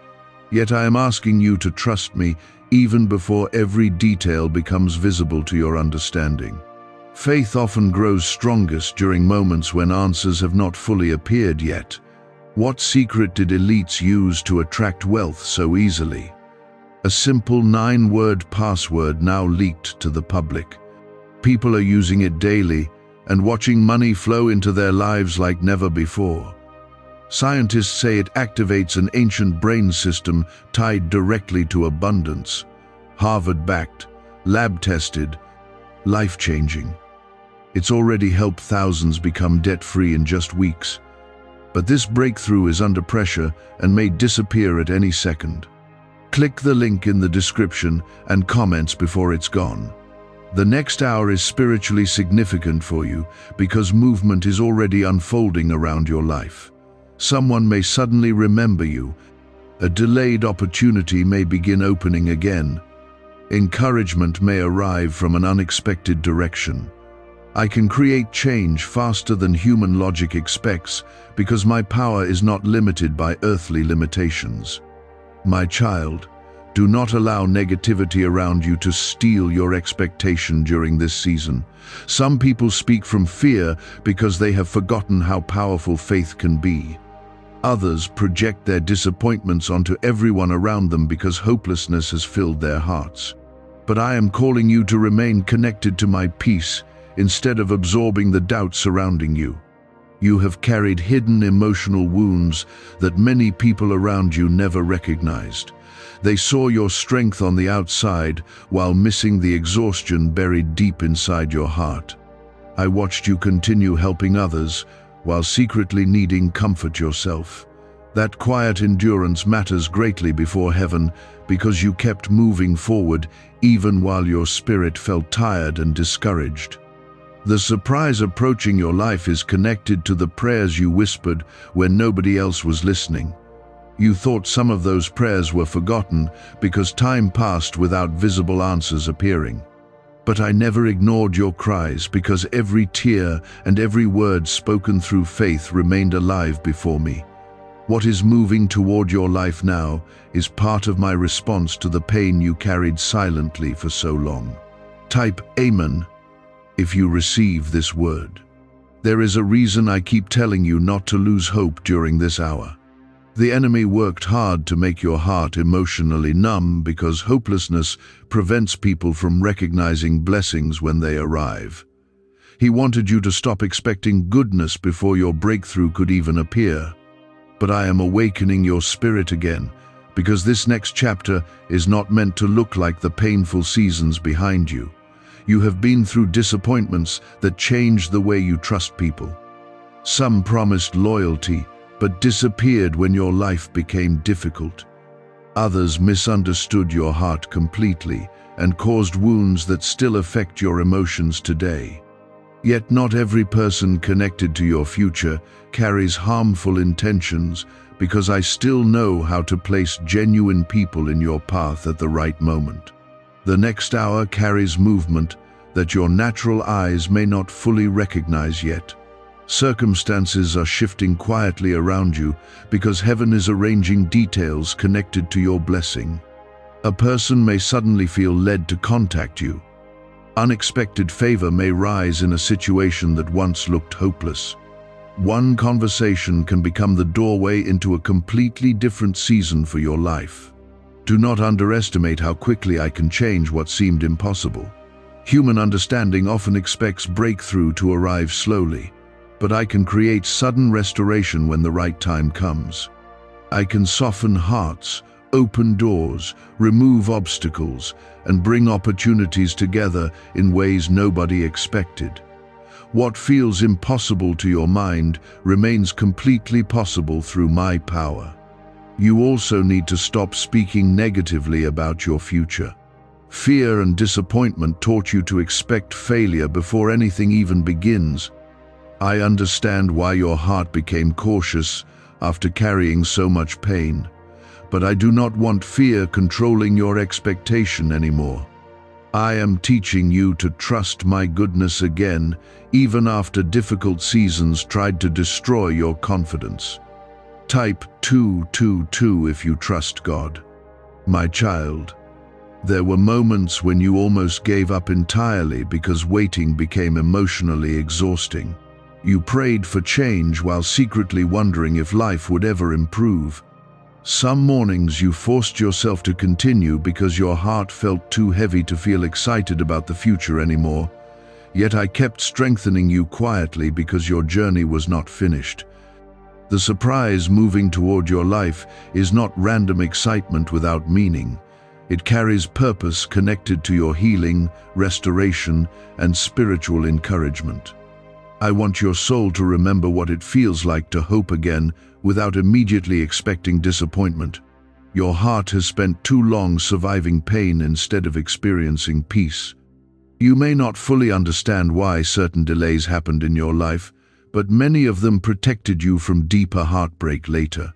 yet I am asking you to trust me even before every detail becomes visible to your understanding. Faith often grows strongest during moments when answers have not fully appeared yet. What secret did elites use to attract wealth so easily? A simple 9-word password now leaked to the public. People are using it daily and watching money flow into their lives like never before. Scientists say it activates an ancient brain system tied directly to abundance. Harvard-backed, lab-tested, life-changing. It's already helped thousands become debt-free in just weeks. But this breakthrough is under pressure and may disappear at any second. Click the link in the description and comments before it's gone. The next hour is spiritually significant for you because movement is already unfolding around your life. Someone may suddenly remember you. A delayed opportunity may begin opening again. Encouragement may arrive from an unexpected direction. I can create change faster than human logic expects because my power is not limited by earthly limitations. My child, do not allow negativity around you to steal your expectation during this season. Some people speak from fear because they have forgotten how powerful faith can be. Others project their disappointments onto everyone around them because hopelessness has filled their hearts. But I am calling you to remain connected to my peace instead of absorbing the doubt surrounding you. You have carried hidden emotional wounds that many people around you never recognized. They saw your strength on the outside while missing the exhaustion buried deep inside your heart. I watched you continue helping others while secretly needing comfort yourself. That quiet endurance matters greatly before heaven because you kept moving forward even while your spirit felt tired and discouraged. The surprise approaching your life is connected to the prayers you whispered when nobody else was listening. You thought some of those prayers were forgotten because time passed without visible answers appearing. But I never ignored your cries because every tear and every word spoken through faith remained alive before me. What is moving toward your life now is part of my response to the pain you carried silently for so long. Type Amen if you receive this word. There is a reason I keep telling you not to lose hope during this hour. The enemy worked hard to make your heart emotionally numb because hopelessness prevents people from recognizing blessings when they arrive. He wanted you to stop expecting goodness before your breakthrough could even appear. But I am awakening your spirit again, because this next chapter is not meant to look like the painful seasons behind you. You have been through disappointments that changed the way you trust people. Some promised loyalty, but disappeared when your life became difficult. Others misunderstood your heart completely and caused wounds that still affect your emotions today. Yet not every person connected to your future carries harmful intentions, because I still know how to place genuine people in your path at the right moment. The next hour carries movement that your natural eyes may not fully recognize yet. Circumstances are shifting quietly around you because heaven is arranging details connected to your blessing. A person may suddenly feel led to contact you. Unexpected favor may rise in a situation that once looked hopeless. One conversation can become the doorway into a completely different season for your life. Do not underestimate how quickly I can change what seemed impossible. Human understanding often expects breakthrough to arrive slowly, but I can create sudden restoration when the right time comes. I can soften hearts, open doors, remove obstacles, and bring opportunities together in ways nobody expected. What feels impossible to your mind remains completely possible through my power. You also need to stop speaking negatively about your future. Fear and disappointment taught you to expect failure before anything even begins. I understand why your heart became cautious after carrying so much pain, but I do not want fear controlling your expectation anymore. I am teaching you to trust my goodness again, even after difficult seasons tried to destroy your confidence. Type 222 if you trust God. My child, there were moments when you almost gave up entirely because waiting became emotionally exhausting. You prayed for change while secretly wondering if life would ever improve. Some mornings you forced yourself to continue because your heart felt too heavy to feel excited about the future anymore. Yet I kept strengthening you quietly because your journey was not finished. The surprise moving toward your life is not random excitement without meaning. It carries purpose connected to your healing, restoration, and spiritual encouragement. I want your soul to remember what it feels like to hope again without immediately expecting disappointment. Your heart has spent too long surviving pain instead of experiencing peace. You may not fully understand why certain delays happened in your life, but many of them protected you from deeper heartbreak later.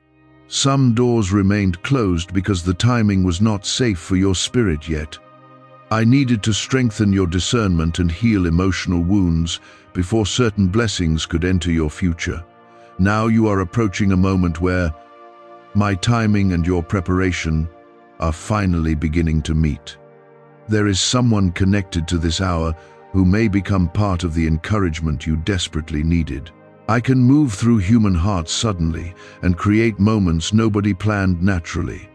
Some doors remained closed because the timing was not safe for your spirit yet. I needed to strengthen your discernment and heal emotional wounds before certain blessings could enter your future. Now you are approaching a moment where my timing and your preparation are finally beginning to meet. There is someone connected to this hour who may become part of the encouragement you desperately needed. I can move through human hearts suddenly and create moments nobody planned naturally.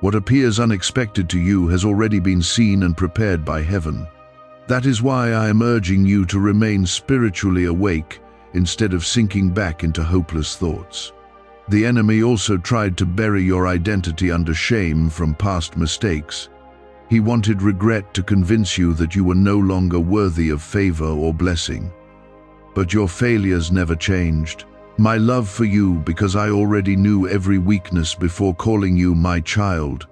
What appears unexpected to you has already been seen and prepared by heaven. That is why I am urging you to remain spiritually awake instead of sinking back into hopeless thoughts. The enemy also tried to bury your identity under shame from past mistakes. He wanted regret to convince you that you were no longer worthy of favor or blessing. But your failures never changed. My love for you, because I already knew every weakness before calling you my child.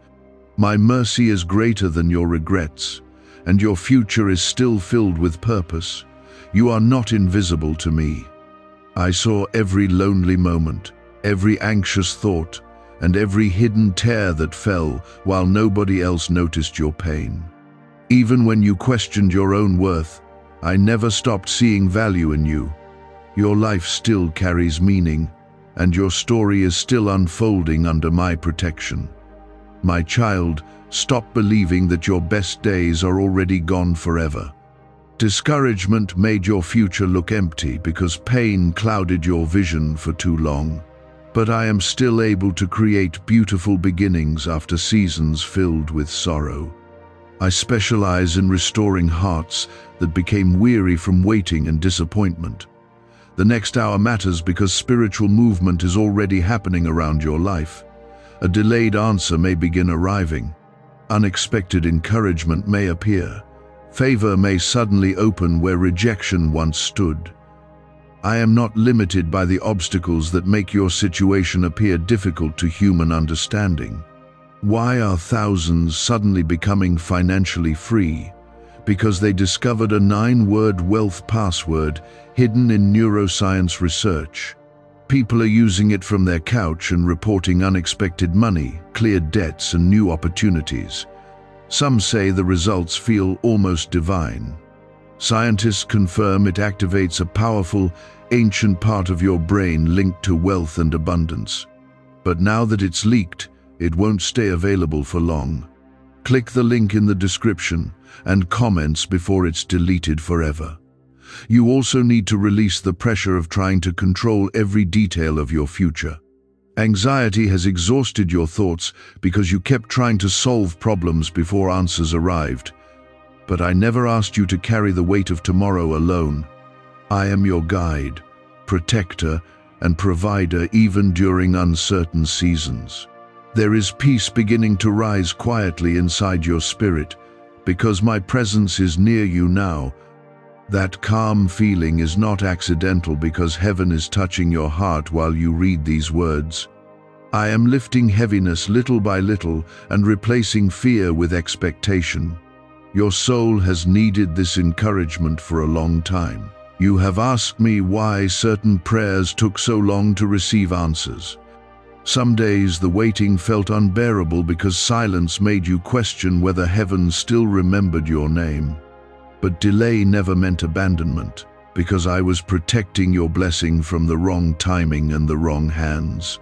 My mercy is greater than your regrets, and your future is still filled with purpose. You are not invisible to me. I saw every lonely moment, every anxious thought, and every hidden tear that fell while nobody else noticed your pain. Even when you questioned your own worth, I never stopped seeing value in you. Your life still carries meaning, and your story is still unfolding under my protection. My child, stop believing that your best days are already gone forever. Discouragement made your future look empty because pain clouded your vision for too long. But I am still able to create beautiful beginnings after seasons filled with sorrow. I specialize in restoring hearts that became weary from waiting and disappointment. The next hour matters because spiritual movement is already happening around your life. A delayed answer may begin arriving. Unexpected encouragement may appear. Favor may suddenly open where rejection once stood. I am not limited by the obstacles that make your situation appear difficult to human understanding. Why are thousands suddenly becoming financially free? Because they discovered a 9-word wealth password hidden in neuroscience research. People are using it from their couch and reporting unexpected money, cleared debts, and new opportunities. Some say the results feel almost divine. Scientists confirm it activates a powerful, ancient part of your brain linked to wealth and abundance. But now that it's leaked, it won't stay available for long. Click the link in the description and comments before it's deleted forever. You also need to release the pressure of trying to control every detail of your future. Anxiety has exhausted your thoughts because you kept trying to solve problems before answers arrived. But I never asked you to carry the weight of tomorrow alone. I am your guide, protector, and provider even during uncertain seasons. There is peace beginning to rise quietly inside your spirit because my presence is near you now. That calm feeling is not accidental because heaven is touching your heart while you read these words. I am lifting heaviness little by little and replacing fear with expectation. Your soul has needed this encouragement for a long time. You have asked me why certain prayers took so long to receive answers. Some days the waiting felt unbearable because silence made you question whether heaven still remembered your name. But delay never meant abandonment, because I was protecting your blessing from the wrong timing and the wrong hands.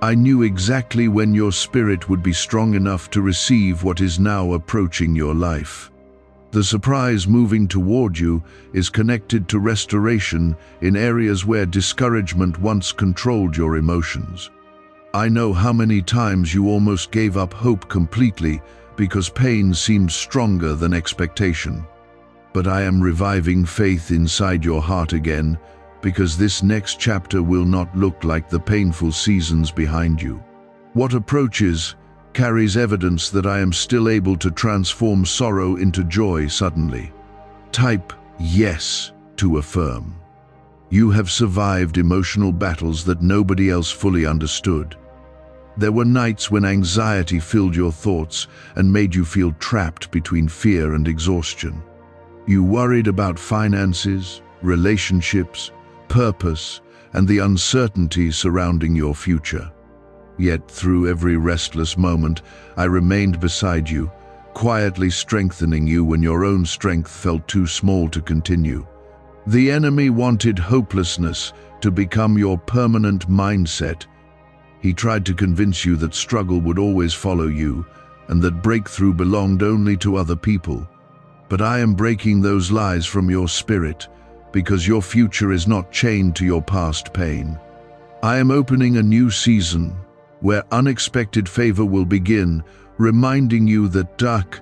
I knew exactly when your spirit would be strong enough to receive what is now approaching your life. The surprise moving toward you is connected to restoration in areas where discouragement once controlled your emotions. I know how many times you almost gave up hope completely because pain seemed stronger than expectation. But I am reviving faith inside your heart again, because this next chapter will not look like the painful seasons behind you. What approaches carries evidence that I am still able to transform sorrow into joy suddenly. Type yes to affirm. You have survived emotional battles that nobody else fully understood. There were nights when anxiety filled your thoughts and made you feel trapped between fear and exhaustion. You worried about finances, relationships, purpose, and the uncertainty surrounding your future. Yet through every restless moment, I remained beside you, quietly strengthening you when your own strength felt too small to continue. The enemy wanted hopelessness to become your permanent mindset. He tried to convince you that struggle would always follow you and that breakthrough belonged only to other people. But I am breaking those lies from your spirit because your future is not chained to your past pain. I am opening a new season where unexpected favor will begin, reminding you that,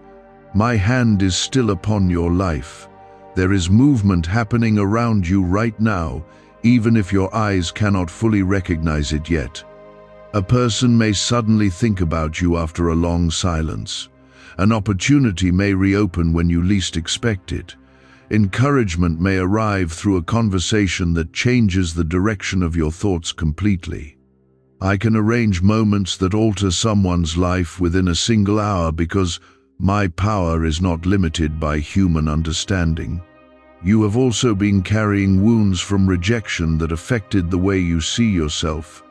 my hand is still upon your life. There is movement happening around you right now, even if your eyes cannot fully recognize it yet. A person may suddenly think about you after a long silence. An opportunity may reopen when you least expect it. Encouragement may arrive through a conversation that changes the direction of your thoughts completely. I can arrange moments that alter someone's life within a single hour because my power is not limited by human understanding. You have also been carrying wounds from rejection that affected the way you see yourself.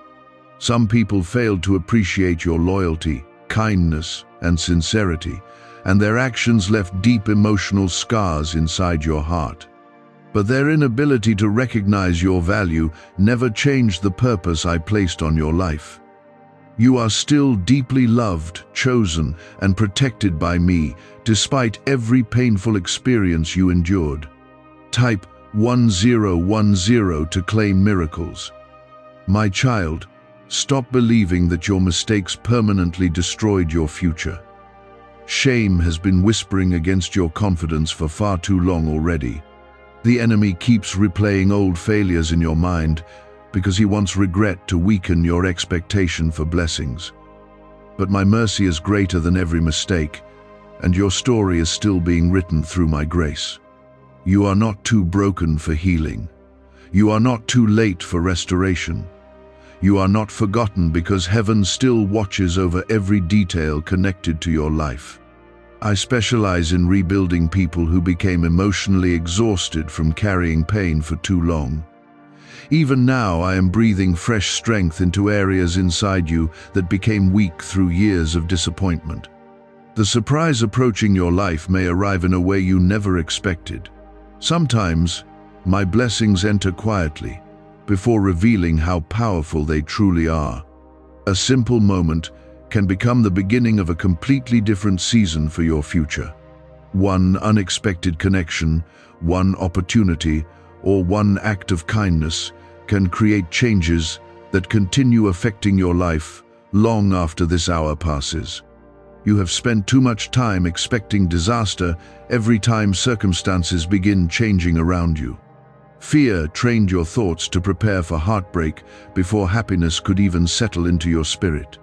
Some people failed to appreciate your loyalty, kindness, and sincerity, and their actions left deep emotional scars inside your heart. But their inability to recognize your value never changed the purpose I placed on your life. You are still deeply loved, chosen, and protected by me, despite every painful experience you endured. Type 1010 to claim miracles. My child, stop believing that your mistakes permanently destroyed your future. Shame has been whispering against your confidence for far too long already. The enemy keeps replaying old failures in your mind because he wants regret to weaken your expectation for blessings. But my mercy is greater than every mistake, and your story is still being written through my grace. You are not too broken for healing. You are not too late for restoration. You are not forgotten because heaven still watches over every detail connected to your life. I specialize in rebuilding people who became emotionally exhausted from carrying pain for too long. Even now, I am breathing fresh strength into areas inside you that became weak through years of disappointment. The surprise approaching your life may arrive in a way you never expected. Sometimes, my blessings enter quietly, before revealing how powerful they truly are. A simple moment can become the beginning of a completely different season for your future. One unexpected connection, one opportunity, or one act of kindness can create changes that continue affecting your life long after this hour passes. You have spent too much time expecting disaster every time circumstances begin changing around you. Fear trained your thoughts to prepare for heartbreak before happiness could even settle into your spirit.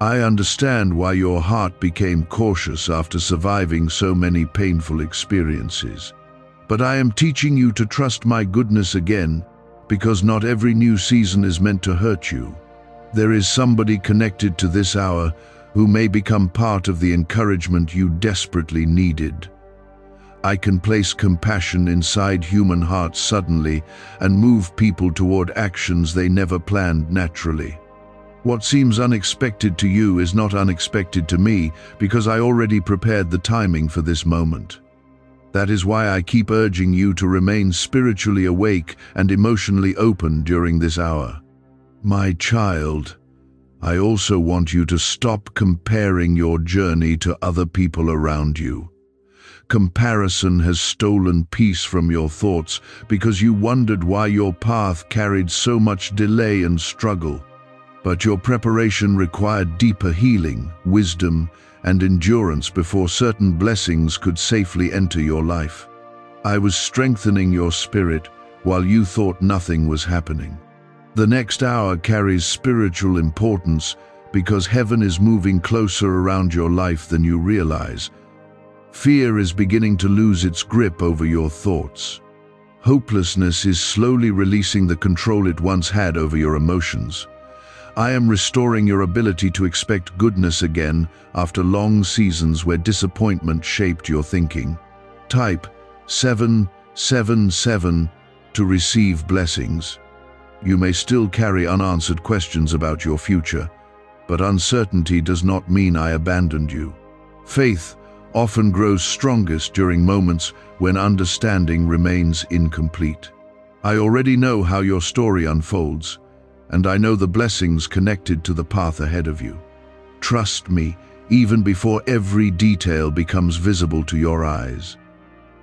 I understand why your heart became cautious after surviving so many painful experiences. But I am teaching you to trust my goodness again, because not every new season is meant to hurt you. There is somebody connected to this hour who may become part of the encouragement you desperately needed. I can place compassion inside human hearts suddenly and move people toward actions they never planned naturally. What seems unexpected to you is not unexpected to me, because I already prepared the timing for this moment. That is why I keep urging you to remain spiritually awake and emotionally open during this hour. My child, I also want you to stop comparing your journey to other people around you. Comparison has stolen peace from your thoughts because you wondered why your path carried so much delay and struggle. But your preparation required deeper healing, wisdom, and endurance before certain blessings could safely enter your life. I was strengthening your spirit while you thought nothing was happening. The next hour carries spiritual importance because heaven is moving closer around your life than you realize. Fear is beginning to lose its grip over your thoughts. Hopelessness is slowly releasing the control it once had over your emotions. I am restoring your ability to expect goodness again after long seasons where disappointment shaped your thinking. Type 777 to receive blessings. You may still carry unanswered questions about your future, but uncertainty does not mean I abandoned you. Faith often grows strongest during moments when understanding remains incomplete. I already know how your story unfolds, and I know the blessings connected to the path ahead of you. Trust me, even before every detail becomes visible to your eyes.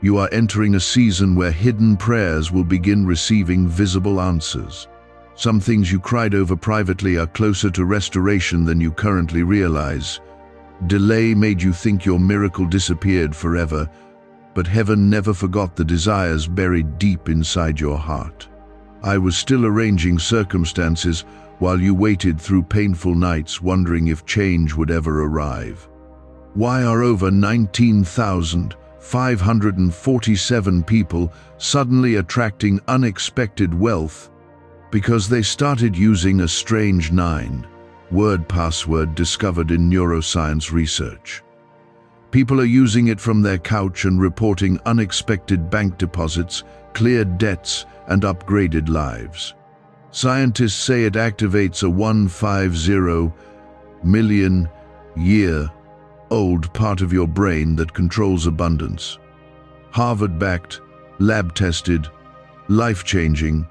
You are entering a season where hidden prayers will begin receiving visible answers. Some things you cried over privately are closer to restoration than you currently realize. Delay made you think your miracle disappeared forever, but heaven never forgot the desires buried deep inside your heart. I was still arranging circumstances while you waited through painful nights wondering if change would ever arrive. Why are over 19,547 people suddenly attracting unexpected wealth? Because they started using a strange 9-word password discovered in neuroscience research. People are using it from their couch and reporting unexpected bank deposits, cleared debts, and upgraded lives. Scientists say it activates a 150 million year old part of your brain that controls abundance. Harvard-backed, lab-tested, life-changing,